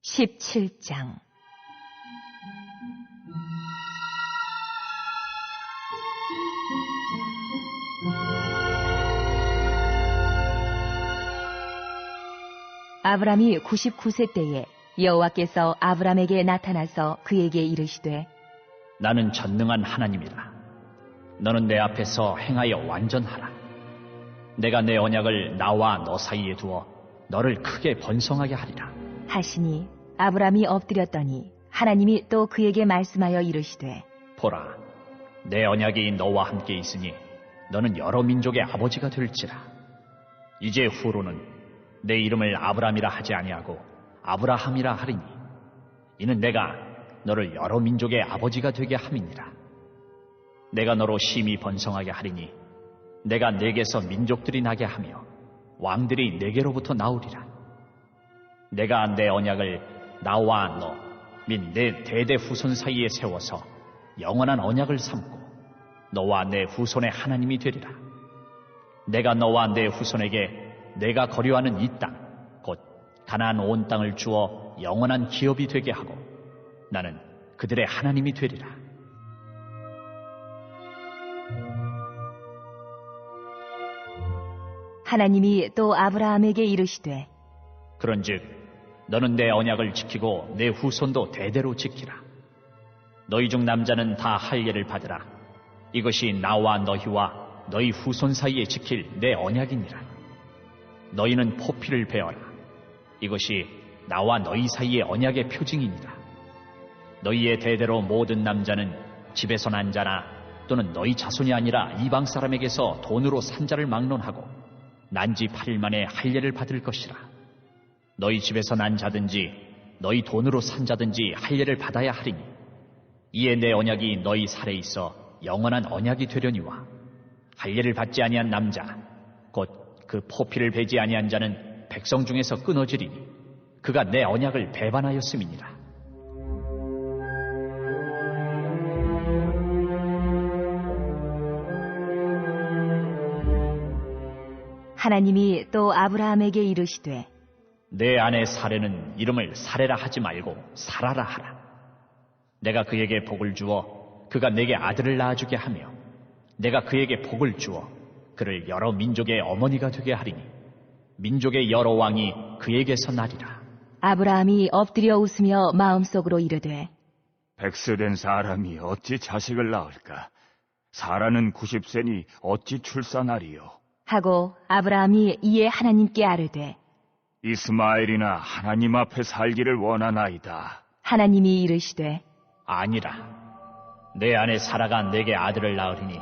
17장 아브람이 99세 때에 여호와께서 아브람에게 나타나서 그에게 이르시되 나는 전능한 하나님이라. 너는 내 앞에서 행하여 완전하라. 내가 내 언약을 나와 너 사이에 두어 너를 크게 번성하게 하리라 하시니 아브람이 엎드렸더니 하나님이 또 그에게 말씀하여 이르시되 보라, 내 언약이 너와 함께 있으니 너는 여러 민족의 아버지가 될지라. 이제 후로는 내 이름을 아브람이라 하지 아니하고 아브라함이라 하리니 이는 내가 너를 여러 민족의 아버지가 되게 함이니라. 내가 너로 심히 번성하게 하리니 내가 내게서 민족들이 나게 하며 왕들이 내게로부터 나오리라. 내가 내 언약을 나와 너 및 내 대대 후손 사이에 세워서 영원한 언약을 삼고 너와 내 후손의 하나님이 되리라. 내가 너와 내 후손에게 내가 거류하는 이 땅 곧 가나안 온 땅을 주어 영원한 기업이 되게 하고 나는 그들의 하나님이 되리라. 하나님이 또 아브라함에게 이르시되 그런즉 너는 내 언약을 지키고 내 후손도 대대로 지키라. 너희 중 남자는 다 할례를 받으라. 이것이 나와 너희와 너희 후손 사이에 지킬 내 언약이니라. 너희는 포피를 베어라. 이것이 나와 너희 사이의 언약의 표징이니라. 너희의 대대로 모든 남자는 집에서 난 자나 또는 너희 자손이 아니라 이방 사람에게서 돈으로 산 자를 막론하고 난지 8일 만에 할례를 받을 것이라. 너희 집에서 난 자든지 너희 돈으로 산 자든지 할례를 받아야 하리니 이에 내 언약이 너희 살에 있어 영원한 언약이 되려니와 할례를 받지 아니한 남자 곧 그 포피를 베지 아니한 자는 백성 중에서 끊어지리니 그가 내 언약을 배반하였음이니라. 하나님이 또 아브라함에게 이르시되 내 아내 사레는 이름을 사레라 하지 말고 사라라 하라. 내가 그에게 복을 주어 그가 내게 아들을 낳아주게 하며 내가 그에게 복을 주어 그를 여러 민족의 어머니가 되게 하리니 민족의 여러 왕이 그에게서 나리라. 아브라함이 엎드려 웃으며 마음속으로 이르되 백세된 사람이 어찌 자식을 낳을까? 사라는 90세니 어찌 출산하리요? 하고 아브라함이 이에 하나님께 아뢰되 이스마엘이나 하나님 앞에 살기를 원하나이다. 하나님이 이르시되 아니라 내 아내 사라가 내게 아들을 낳으리니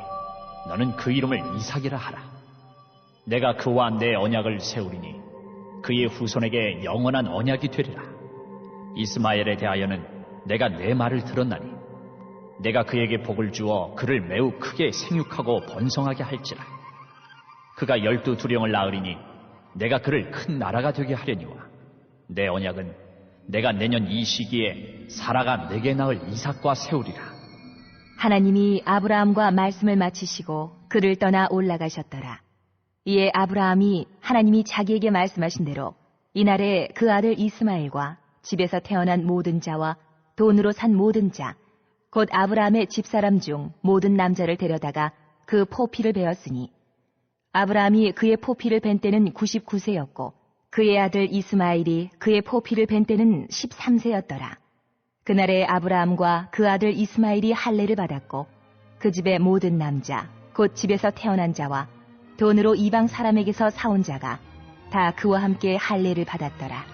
너는 그 이름을 이삭이라 하라. 내가 그와 내 언약을 세우리니 그의 후손에게 영원한 언약이 되리라. 이스마엘에 대하여는 내가 내 말을 들었나니 내가 그에게 복을 주어 그를 매우 크게 생육하고 번성하게 할지라. 그가 12두령을 낳으리니 내가 그를 큰 나라가 되게 하려니와 내 언약은 내가 내년 이 시기에 사라가 내게 낳을 이삭과 세우리라. 하나님이 아브라함과 말씀을 마치시고 그를 떠나 올라가셨더라. 이에 아브라함이 하나님이 자기에게 말씀하신 대로 이날에 그 아들 이스마엘과 집에서 태어난 모든 자와 돈으로 산 모든 자, 곧 아브라함의 집사람 중 모든 남자를 데려다가 그 포피를 베었으니 아브라함이 그의 포피를 벤 때는 99세였고 그의 아들 이스마엘이 그의 포피를 벤 때는 13세였더라. 그날에 아브라함과 그 아들 이스마엘이 할례를 받았고 그 집의 모든 남자 곧 집에서 태어난 자와 돈으로 이방 사람에게서 사온 자가 다 그와 함께 할례를 받았더라.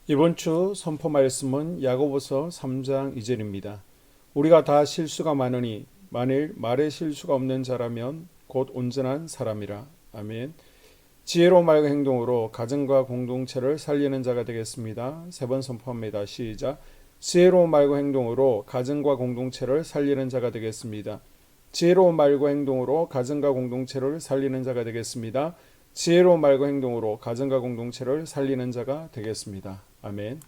이번 주 선포 말씀은 야고보서 3장 2절입니다. 우리가 다 실수가 많으니 만일 말에 실수가 없는 자라면 곧 온전한 사람이라. 아멘. 지혜로운 말과 행동으로 가정과 공동체를 살리는 자가 되겠습니다. 세 번 선포합니다. 시작. 지혜로운 말과 행동으로 가정과 공동체를 살리는 자가 되겠습니다. 지혜로운 말과 행동으로 가정과 공동체를 살리는 자가 되겠습니다. 지혜로운 말과 행동으로 가정과 공동체를 살리는 자가 되겠습니다. 아멘.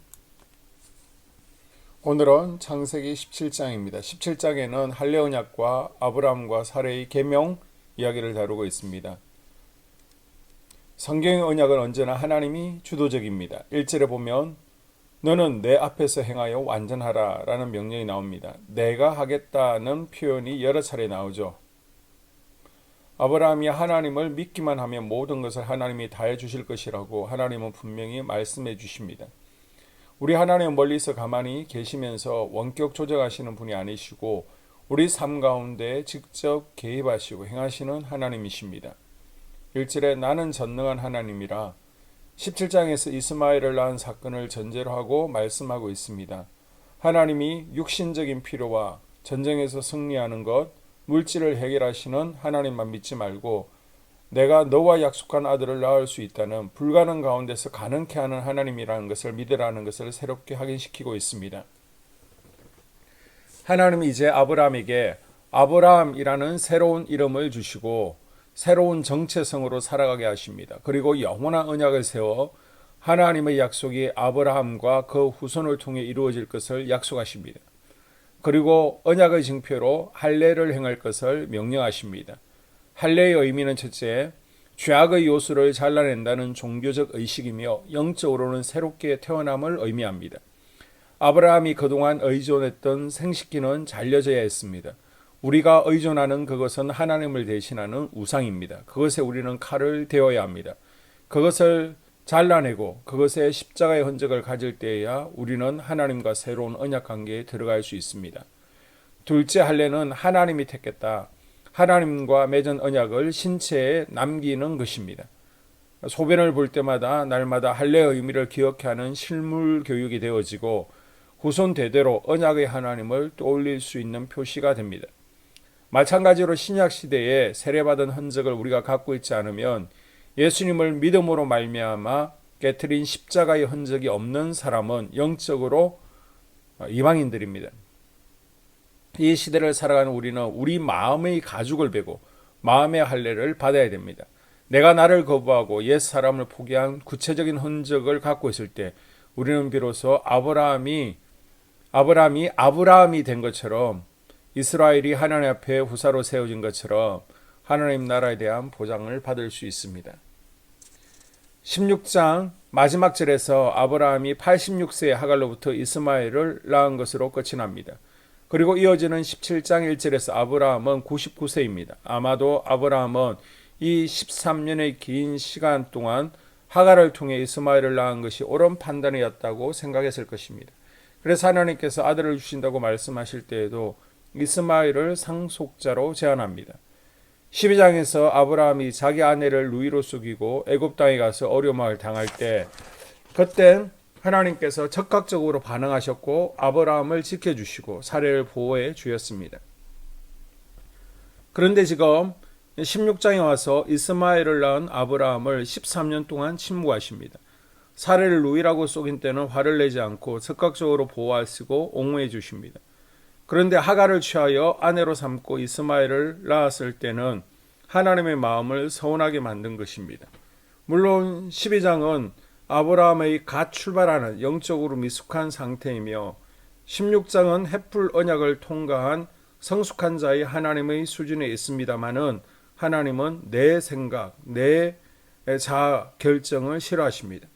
오늘은 창세기 17장입니다. 17장에는 할례 언약과 아브라함과 사레의 계명 이야기를 다루고 있습니다. 성경의 언약은 언제나 하나님이 주도적입니다. 1절에 보면 너는 내 앞에서 행하여 완전하라 라는 명령이 나옵니다. 내가 하겠다는 표현이 여러 차례 나오죠. 아브라함이 하나님을 믿기만 하면 모든 것을 하나님이 다 해주실 것이라고 하나님은 분명히 말씀해 주십니다. 우리 하나님은 멀리서 가만히 계시면서 원격 조정하시는 분이 아니시고 우리 삶 가운데 직접 개입하시고 행하시는 하나님이십니다. 1절에 나는 전능한 하나님이라 17장에서 이스마엘을 낳은 사건을 전제로 하고 말씀하고 있습니다. 하나님이 육신적인 필요와 전쟁에서 승리하는 것, 물질을 해결하시는 하나님만 믿지 말고 내가 너와 약속한 아들을 낳을 수 있다는 불가능 가운데서 가능케 하는 하나님이라는 것을 믿으라는 것을 새롭게 확인시키고 있습니다. 하나님이 이제 아브라함에게 아브라함이라는 새로운 이름을 주시고 새로운 정체성으로 살아가게 하십니다. 그리고 영원한 언약을 세워 하나님의 약속이 아브라함과 그 후손을 통해 이루어질 것을 약속하십니다. 그리고 언약의 징표로 할례를 행할 것을 명령하십니다. 할례의 의미는 첫째, 죄악의 요소를 잘라낸다는 종교적 의식이며 영적으로는 새롭게 태어남을 의미합니다. 아브라함이 그동안 의존했던 생식기는 잘려져야 했습니다. 우리가 의존하는 그것은 하나님을 대신하는 우상입니다. 그것에 우리는 칼을 대어야 합니다. 그것을 잘라내고 그것에 십자가의 흔적을 가질 때에야 우리는 하나님과 새로운 언약 관계에 들어갈 수 있습니다. 둘째 할례는 하나님이 택했다. 하나님과 맺은 언약을 신체에 남기는 것입니다. 소변을 볼 때마다 날마다 할례의 의미를 기억해 하는 실물 교육이 되어지고 후손 대대로 언약의 하나님을 떠올릴 수 있는 표시가 됩니다. 마찬가지로 신약 시대에 세례받은 흔적을 우리가 갖고 있지 않으면 예수님을 믿음으로 말미암아 깨트린 십자가의 흔적이 없는 사람은 영적으로 이방인들입니다. 이 시대를 살아가는 우리는 우리 마음의 가죽을 베고 마음의 할례를 받아야 됩니다. 내가 나를 거부하고 옛 사람을 포기한 구체적인 흔적을 갖고 있을 때 우리는 비로소 아브라함이 된 것처럼 이스라엘이 하나님 앞에 후사로 세워진 것처럼 하나님 나라에 대한 보장을 받을 수 있습니다. 16장 마지막 절에서 아브라함이 86세의 하갈로부터 이스마엘을 낳은 것으로 끝이 납니다. 그리고 이어지는 17장 1절에서 아브라함은 99세입니다. 아마도 아브라함은 이 13년의 긴 시간 동안 하갈을 통해 이스마엘을 낳은 것이 옳은 판단이었다고 생각했을 것입니다. 그래서 하나님께서 아들을 주신다고 말씀하실 때에도 이스마엘을 상속자로 제안합니다. 12장에서 아브라함이 자기 아내를 루이로 속이고 애굽 땅에 가서 어려움을 당할 때 그때 하나님께서 적극적으로 반응하셨고 아브라함을 지켜주시고 사례를 보호해 주셨습니다. 그런데 지금 16장에 와서 이스마엘을 낳은 아브라함을 13년 동안 침묵하십니다. 사례를 루이라고 속인 때는 화를 내지 않고 적극적으로 보호하시고 옹호해 주십니다. 그런데 하갈을 취하여 아내로 삼고 이스마엘을 낳았을 때는 하나님의 마음을 서운하게 만든 것입니다. 물론 12장은 아브라함의 갓 출발하는 영적으로 미숙한 상태이며 16장은 햇불 언약을 통과한 성숙한 자의 하나님의 수준에 있습니다마는 하나님은 내 생각, 내 자아 결정을 싫어하십니다.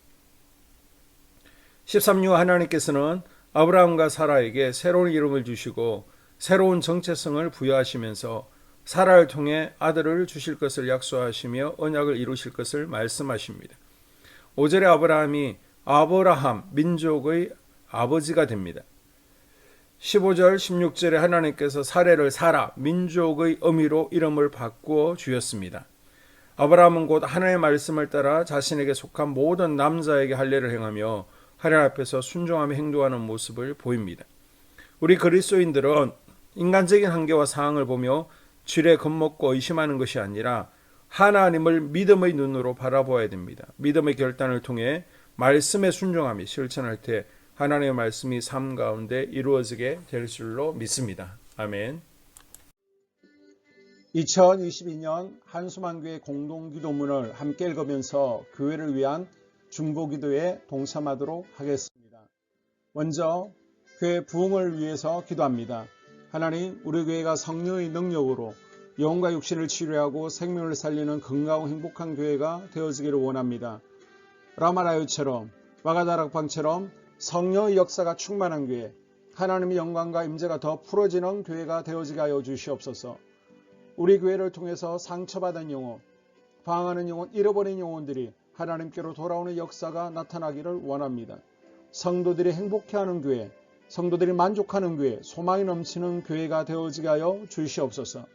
13년 하나님께서는 아브라함과 사라에게 새로운 이름을 주시고 새로운 정체성을 부여하시면서 사라를 통해 아들을 주실 것을 약속하시며 언약을 이루실 것을 말씀하십니다. 5절에 아브라함이 아브라함 민족의 아버지가 됩니다. 15절 16절에 하나님께서 사례를 사라 민족의 의미로 이름을 바꾸어 주셨습니다. 아브라함은 곧 하나님의 말씀을 따라 자신에게 속한 모든 남자에게 할례를 행하며 하나님 앞에서 순종하며 행동하는 모습을 보입니다. 우리 그리스도인들은 인간적인 한계와 상황을 보며 지레 겁먹고 의심하는 것이 아니라 하나님을 믿음의 눈으로 바라보아야 됩니다. 믿음의 결단을 통해 말씀에 순종하며 실천할 때 하나님의 말씀이 삶 가운데 이루어지게 될 줄로 믿습니다. 아멘. 2022년 한수만교회 공동기도문을 함께 읽으면서 교회를 위한 중보기도에 동참하도록 하겠습니다. 먼저 교회 부흥을 위해서 기도합니다. 하나님, 우리 교회가 성령의 능력으로 영과 육신을 치료하고 생명을 살리는 건강하고 행복한 교회가 되어지기를 원합니다. 라마라요처럼 와가다락방처럼 성령의 역사가 충만한 교회, 하나님의 영광과 임재가 더 풀어지는 교회가 되어지게 하여 주시옵소서. 우리 교회를 통해서 상처받은 영혼, 방황하는 영혼, 잃어버린 영혼들이 하나님께로 돌아오는 역사가 나타나기를 원합니다. 성도들이 행복해하는 교회, 성도들이 만족하는 교회, 소망이 넘치는 교회가 되어지게 하여 주시옵소서.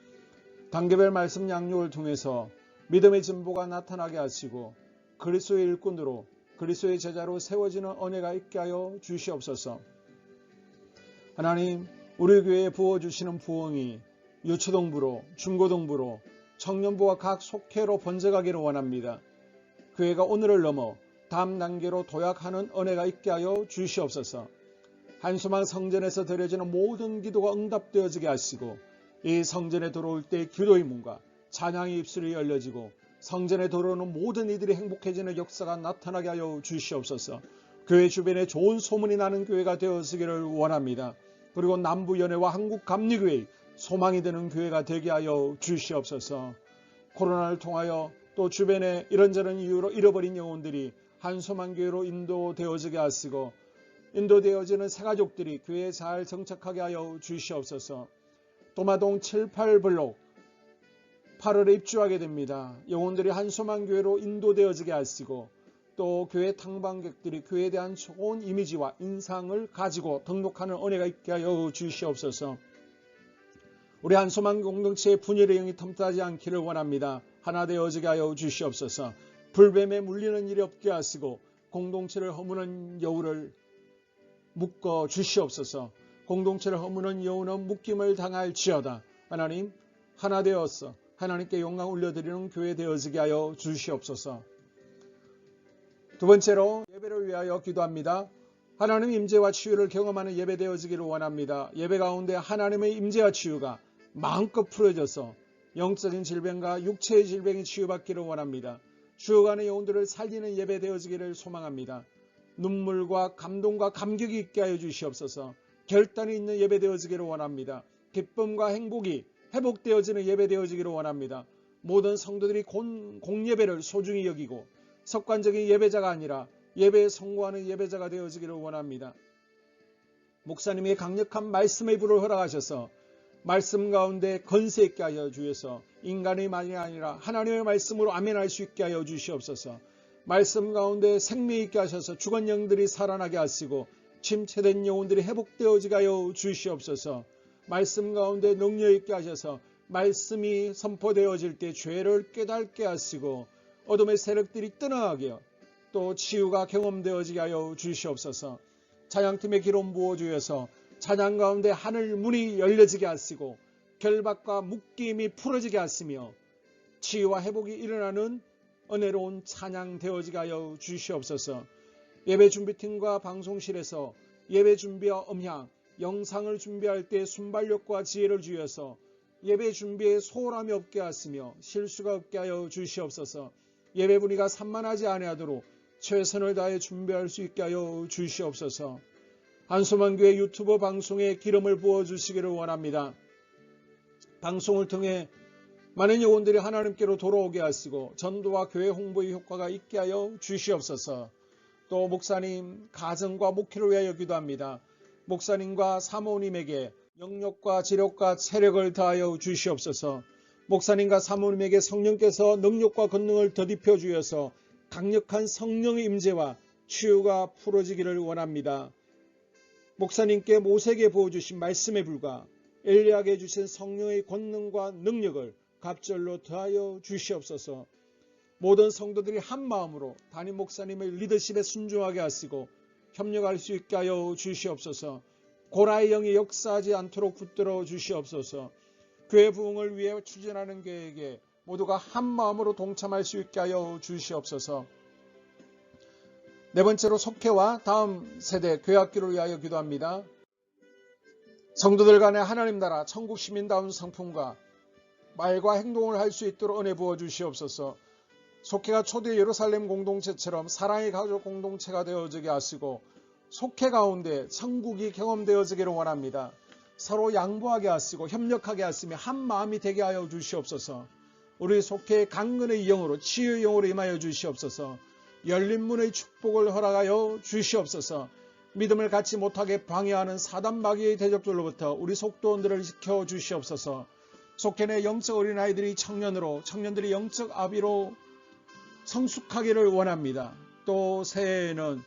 단계별 말씀 양육을 통해서 믿음의 진보가 나타나게 하시고 그리스도의 일꾼으로 그리스도의 제자로 세워지는 은혜가 있게 하여 주시옵소서. 하나님, 우리 교회에 부어주시는 부흥이 유초동부로, 중고동부로, 청년부와 각 속회로 번져가기를 원합니다. 교회가 오늘을 넘어 다음 단계로 도약하는 은혜가 있게 하여 주시옵소서. 한수만 성전에서 드려지는 모든 기도가 응답되어지게 하시고 이 성전에 들어올 때 기도의 문과 찬양의 입술이 열려지고 성전에 들어오는 모든 이들이 행복해지는 역사가 나타나게 하여 주시옵소서. 교회 주변에 좋은 소문이 나는 교회가 되어지기를 원합니다. 그리고 남부연회와 한국감리교회의 소망이 되는 교회가 되게 하여 주시옵소서. 코로나를 통하여 또 주변에 이런저런 이유로 잃어버린 영혼들이 한소만교회로 인도되어지게 하시고 인도되어지는 새가족들이 교회에 잘 정착하게 하여 주시옵소서. 도마동 7, 8블록 8월에 입주하게 됩니다. 영혼들이 한소만교회로 인도되어지게 하시고 또 교회 탕방객들이 교회에 대한 좋은 이미지와 인상을 가지고 등록하는 은혜가 있게 하여 주시옵소서. 우리 한소만 공동체의 분열의 영이 틈타지 않기를 원합니다. 하나 되어지게 하여 주시옵소서. 불뱀에 물리는 일이 없게 하시고 공동체를 허무는 여우를 묶어 주시옵소서. 공동체를 허무는 여우는 묶임을 당할지어다. 하나님, 하나 되어서 하나님께 영광 올려드리는 교회 되어지게 하여 주시옵소서. 두 번째로 예배를 위하여 기도합니다. 하나님 임재와 치유를 경험하는 예배 되어지기를 원합니다. 예배 가운데 하나님의 임재와 치유가 마음껏 풀어져서 영적인 질병과 육체의 질병이 치유받기를 원합니다. 죽어가는 영혼들을 살리는 예배 되어지기를 소망합니다. 눈물과 감동과 감격이 있게 하여 주시옵소서. 결단이 있는 예배 되어지기를 원합니다. 기쁨과 행복이 회복되어지는 예배 되어지기를 원합니다. 모든 성도들이 공예배를 소중히 여기고 석관적인 예배자가 아니라 예배에 성공하는 예배자가 되어지기를 원합니다. 목사님의 강력한 말씀의 불을 허락하셔서 말씀 가운데 건세 있게 하여 주셔서 인간의 말이 아니라 하나님의 말씀으로 아멘할 수 있게 하여 주시옵소서. 말씀 가운데 생명 있게 하셔서 죽은 영들이 살아나게 하시고 침체된 영혼들이 회복되어지게 하여 주시옵소서. 말씀 가운데 능력 있게 하셔서 말씀이 선포되어질 때 죄를 깨닫게 하시고 어둠의 세력들이 떠나가게 또 치유가 경험되어지게 하여 주시옵소서. 찬양팀의 기름 부어주셔서 찬양 가운데 하늘 문이 열려지게 하시고 결박과 묶임이 풀어지게 하시며 치유와 회복이 일어나는 은혜로운 찬양 되어지게 하여 주시옵소서. 예배 준비팀과 방송실에서 예배 준비와 음향, 영상을 준비할 때 순발력과 지혜를 주셔서 예배 준비에 소홀함이 없게 하시며 실수가 없게 하여 주시옵소서. 예배 분위기가 산만하지 아니하도록 최선을 다해 준비할 수 있게 하여 주시옵소서. 한소만교회 유튜브 방송에 기름을 부어주시기를 원합니다. 방송을 통해 많은 영혼들이 하나님께로 돌아오게 하시고 전도와 교회 홍보의 효과가 있게 하여 주시옵소서. 또 목사님 가정과 목회를 위하여 기도합니다. 목사님과 사모님에게 영력과 지력과 체력을 다하여 주시옵소서. 목사님과 사모님에게 성령께서 능력과 권능을 더딥혀 주셔서 강력한 성령의 임재와 치유가 풀어지기를 원합니다. 목사님께 모세에게 부어주신 말씀의 불과 엘리야에게 주신 성령의 권능과 능력을 갑절로 더하여 주시옵소서. 모든 성도들이 한 마음으로 담임 목사님의 리더십에 순종하게 하시고 협력할 수 있게 하여 주시옵소서. 고라의 영이 역사하지 않도록 붙들어 주시옵소서. 교회 부흥을 위해 추진하는 교회에게 모두가 한 마음으로 동참할 수 있게 하여 주시옵소서. 네 번째로 속회와 다음 세대 교회학교를 위하여 기도합니다. 성도들 간의 하나님 나라 천국 시민다운 성품과 말과 행동을 할 수 있도록 은혜 부어 주시옵소서. 속회가 초대 예루살렘 공동체처럼 사랑의 가족 공동체가 되어지게 하시고 속회 가운데 천국이 경험되어지기를 원합니다. 서로 양보하게 하시고 협력하게 하시며 한 마음이 되게 하여 주시옵소서. 우리 속회의 강건의 영으로 치유의 영으로 임하여 주시옵소서. 열린 문의 축복을 허락하여 주시옵소서. 믿음을 갖지 못하게 방해하는 사단 마귀의 대적들로부터 우리 속도원들을 지켜 주시옵소서. 속회 내 영적 어린아이들이 청년들이 영적 아비로 성숙하기를 원합니다. 또 새해에는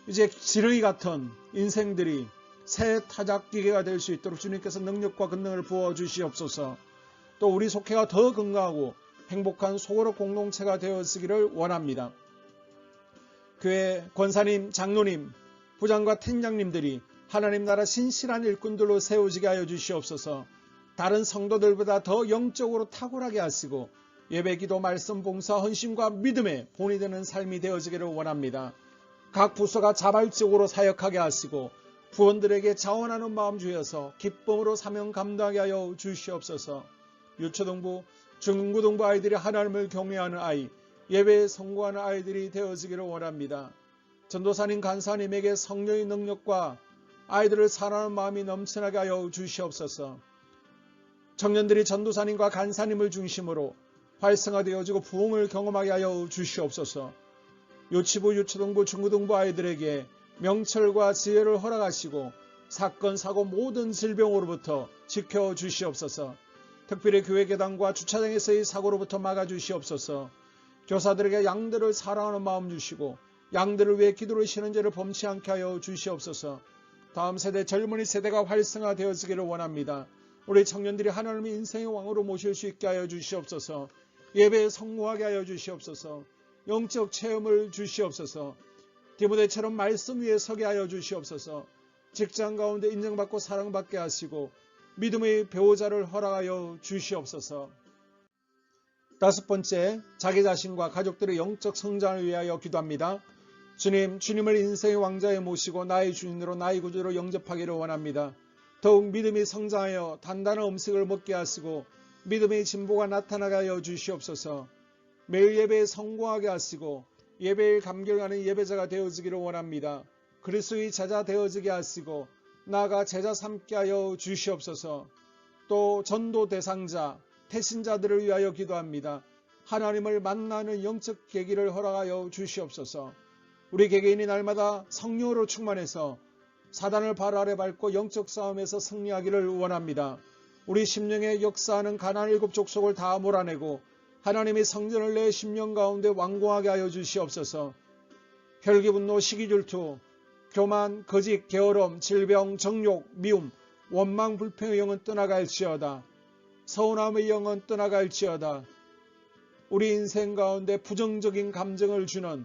이제 지렁이 같은 인생들이 새 타작기계가 될 수 있도록 주님께서 능력과 권능을 부어 주시옵소서. 또 우리 속회가 더 건강하고 행복한 소그룹 공동체가 되었기를 원합니다. 교회 권사님, 장로님, 부장과 팀장님들이 하나님 나라 신실한 일꾼들로 세워지게 하여 주시옵소서. 다른 성도들보다 더 영적으로 탁월하게 하시고 예배기도 말씀 봉사 헌신과 믿음의 본이 되는 삶이 되어지기를 원합니다. 각 부서가 자발적으로 사역하게 하시고 부원들에게 자원하는 마음 주여서 기쁨으로 사명 감당하게 하여 주시옵소서. 유초등부, 중고등부 아이들이 하나님을 경외하는 아이, 예배에 성공하는 아이들이 되어지기를 원합니다. 전도사님, 간사님에게 성령의 능력과 아이들을 사랑하는 마음이 넘쳐나게 하여 주시옵소서. 청년들이 전도사님과 간사님을 중심으로 활성화되어지고 부흥을 경험하게 하여 주시옵소서. 유치부, 유초등부, 중고등부 아이들에게 명철과 지혜를 허락하시고 사건, 사고 모든 질병으로부터 지켜주시옵소서. 특별히 교회 계단과 주차장에서의 사고로부터 막아주시옵소서. 교사들에게 양들을 사랑하는 마음 주시고 양들을 위해 기도를 쉬는 죄를 범치 않게 하여 주시옵소서. 다음 세대 젊은이 세대가 활성화되어지기를 원합니다. 우리 청년들이 하나님의 인생의 왕으로 모실 수 있게 하여 주시옵소서. 예배에 성공하게 하여 주시옵소서. 영적 체험을 주시옵소서. 디모데처럼 말씀 위에 서게 하여 주시옵소서. 직장 가운데 인정받고 사랑받게 하시고 믿음의 배우자를 허락하여 주시옵소서. 다섯 번째, 자기 자신과 가족들의 영적 성장을 위하여 기도합니다. 주님을 인생의 왕자에 모시고 나의 주인으로 나의 구주로 영접하기를 원합니다. 더욱 믿음이 성장하여 단단한 음식을 먹게 하시고 믿음의 진보가 나타나게 하여 주시옵소서. 매일 예배에 성공하게 하시고 예배에 감격하는 예배자가 되어지기를 원합니다. 그리스도의 제자 되어지게 하시고 나아가 제자 삼게 하여 주시옵소서. 또 전도 대상자, 태신자들을 위하여 기도합니다. 하나님을 만나는 영적 계기를 허락하여 주시옵소서. 우리 개개인이 날마다 성령으로 충만해서 사단을 발 아래 밟고 영적 싸움에서 승리하기를 원합니다. 우리 심령에 역사하는 가나안 7 족속을 다 몰아내고 하나님의 성전을 내 심령 가운데 완공하게 하여 주시옵소서. 혈기분노, 시기질투, 교만, 거짓, 게으름, 질병, 정욕, 미움, 원망, 불평의 영은 떠나갈지어다. 서운함의 영은 떠나갈지어다. 우리 인생 가운데 부정적인 감정을 주는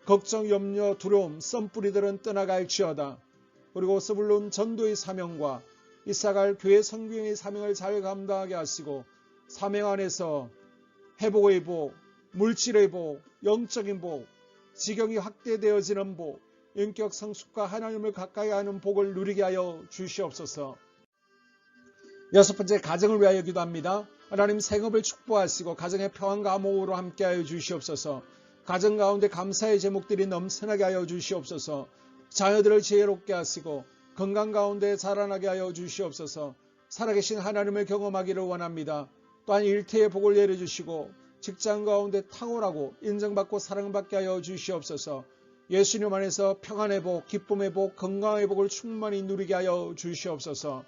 걱정, 염려, 두려움, 썸뿌리들은 떠나갈지어다. 그리고 스불론 전도의 사명과 이사갈 교회 성경의 사명을 잘 감당하게 하시고 사명 안에서 회복의 복, 물질의 복, 영적인 복, 지경이 확대되어지는 복, 인격 성숙과 하나님을 가까이 하는 복을 누리게 하여 주시옵소서. 여섯 번째, 가정을 위하여 기도합니다. 하나님 생업을 축복하시고 가정의 평안과 암호로 함께하여 주시옵소서. 가정 가운데 감사의 제목들이 넘쳐나게 하여 주시옵소서. 자녀들을 지혜롭게 하시고 건강 가운데 자라나게 하여 주시옵소서. 살아계신 하나님을 경험하기를 원합니다. 또한 일태의 복을 내려주시고 직장 가운데 탁월하고 인정받고 사랑받게 하여 주시옵소서. 예수님 안에서 평안의 복, 기쁨의 복, 건강의 복을 충만히 누리게 하여 주시옵소서.